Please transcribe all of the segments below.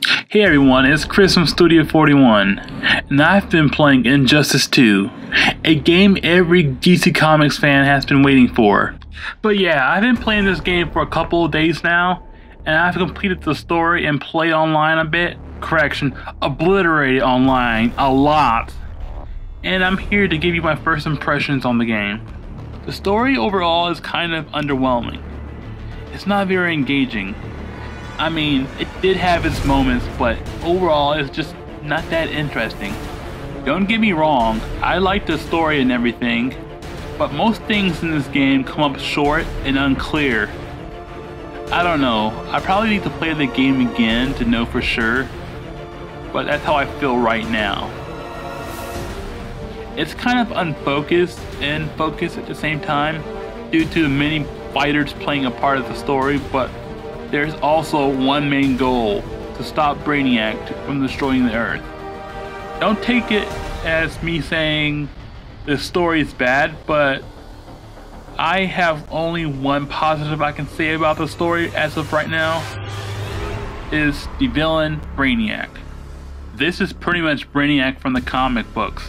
Hey everyone, it's Kris from Studio 41, and I've been playing Injustice 2, a game every DC Comics fan has been waiting for. But yeah, I've been playing this game for a couple of days now, and I've completed the story and played online a bit. Correction, obliterated online a lot. And I'm here to give you my first impressions on the game. The story overall is kind of underwhelming. It's not very engaging. I mean, it did have its moments, but overall it's just not that interesting. Don't get me wrong, I like the story and everything, but most things in this game come up short and unclear. I don't know, I probably need to play the game again to know for sure, but that's how I feel right now. It's kind of unfocused and focused at the same time due to many fighters playing a part of the story, but there's also one main goal: to stop Brainiac from destroying the Earth. Don't take it as me saying the story is bad, but I have only one positive I can say about the story as of right now, is the villain Brainiac. This is pretty much Brainiac from the comic books.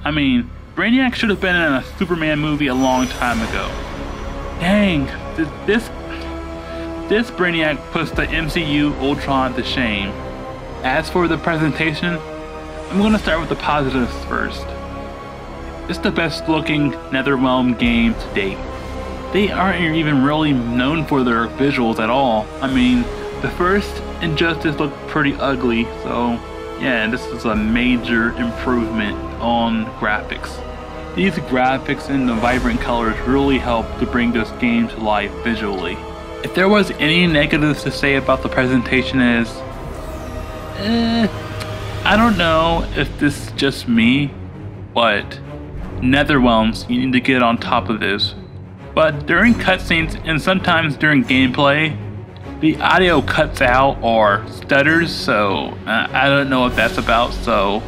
I mean, Brainiac should have been in a Superman movie a long time ago. Dang, this Brainiac puts the MCU Ultron to shame. As for the presentation, I'm gonna start with the positives first. It's the best looking NetherRealm game to date. They aren't even really known for their visuals at all. I mean, the first Injustice looked pretty ugly, so yeah, this is a major improvement on graphics. These graphics and the vibrant colors really help to bring this game to life visually. If there was any negatives to say about the presentation is, I don't know if this is just me, but NetherRealms, you need to get on top of this. But during cutscenes and sometimes during gameplay, the audio cuts out or stutters, so I don't know what that's about, so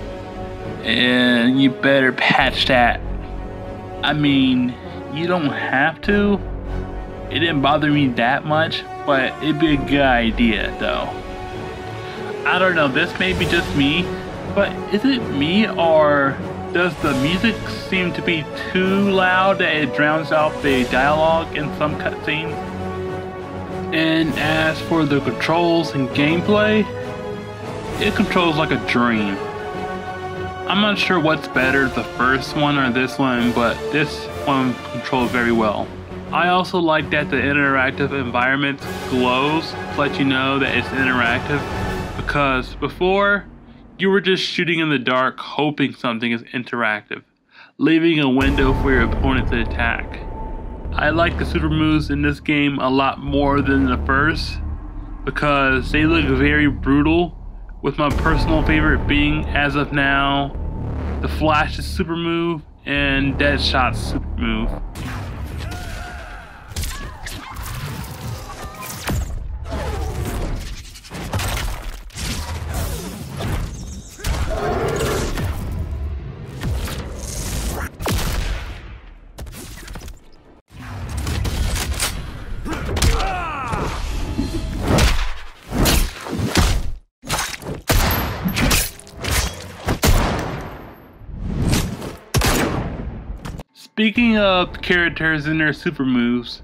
you better patch that. I mean, you don't have to. It didn't bother me that much, but it'd be a good idea though. I don't know, this may be just me, but is it me or does the music seem to be too loud that it drowns out the dialogue in some cutscenes? And as for the controls and gameplay, it controls like a dream. I'm not sure what's better, the first one or this one, but this one controls very well. I also like that the interactive environment glows to let you know that it's interactive, because before you were just shooting in the dark hoping something is interactive, leaving a window for your opponent to attack. I like the super moves in this game a lot more than the first because they look very brutal, with my personal favorite being, as of now, the Flash's super move and Deadshot's super move. Speaking of characters and their super moves,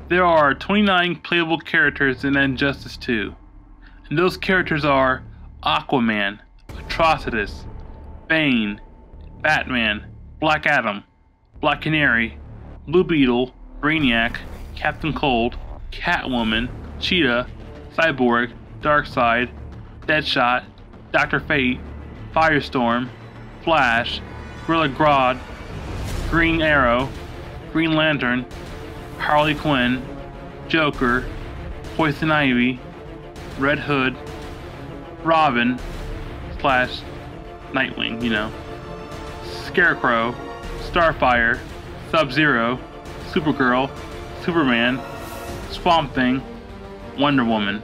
there are 29 playable characters in Injustice 2. And those characters are Aquaman, Atrocitus, Bane, Batman, Black Adam, Black Canary, Blue Beetle, Brainiac, Captain Cold, Catwoman, Cheetah, Cyborg, Darkseid, Deadshot, Dr. Fate, Firestorm, Flash, Gorilla Grodd, Green Arrow, Green Lantern, Harley Quinn, Joker, Poison Ivy, Red Hood, Robin / Nightwing, you know, Scarecrow, Starfire, Sub-Zero, Supergirl, Superman, Swamp Thing, Wonder Woman.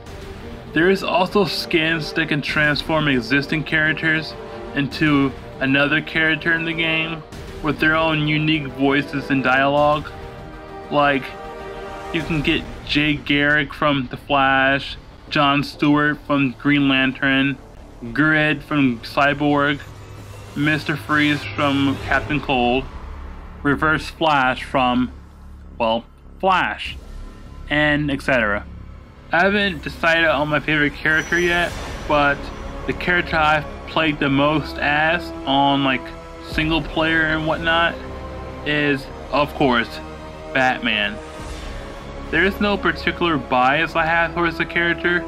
There is also skins that can transform existing characters into another character in the game with their own unique voices and dialogue. Like, you can get Jay Garrick from The Flash, John Stewart from Green Lantern, Grid from Cyborg, Mr. Freeze from Captain Cold, Reverse Flash from, well, Flash, and etc. I haven't decided on my favorite character yet, but the character I've played the most as on like single player and whatnot is, of course, Batman. There's no particular bias I have towards the character.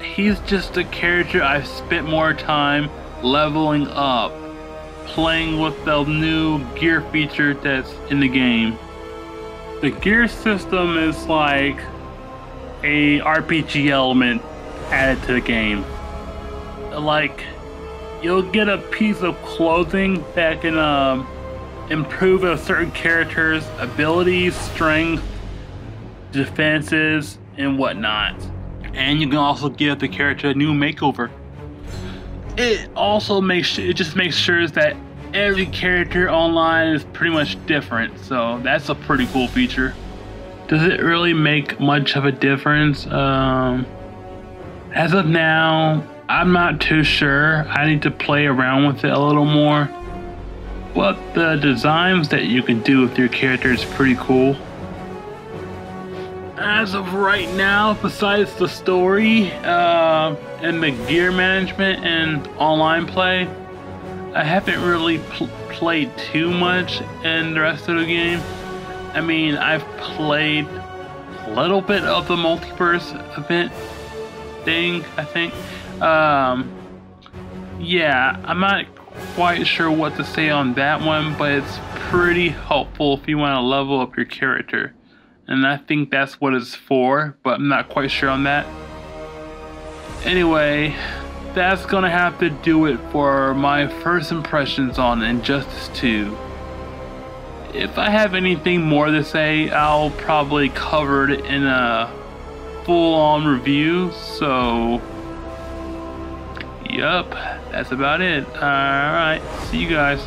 He's just a character I've spent more time leveling up, playing with the new gear feature that's in the game. The gear system is like a RPG element added to the game. Like, you'll get a piece of clothing that can improve a certain character's abilities, strength, defenses, and whatnot. And you can also give the character a new makeover. It also just makes sure that every character online is pretty much different, so that's a pretty cool feature. Does it really make much of a difference? As of now, I'm not too sure. I need to play around with it a little more. But the designs that you can do with your character is pretty cool. As of right now, besides the story and the gear management and online play, I haven't really played too much in the rest of the game. I mean, I've played a little bit of the multiverse event thing, I think. Yeah, I'm not quite sure what to say on that one, but it's pretty helpful if you want to level up your character. And I think that's what it's for, but I'm not quite sure on that. Anyway, that's gonna have to do it for my first impressions on Injustice 2. If I have anything more to say, I'll probably cover it in a full-on review, so yup, that's about it. Alright, see you guys.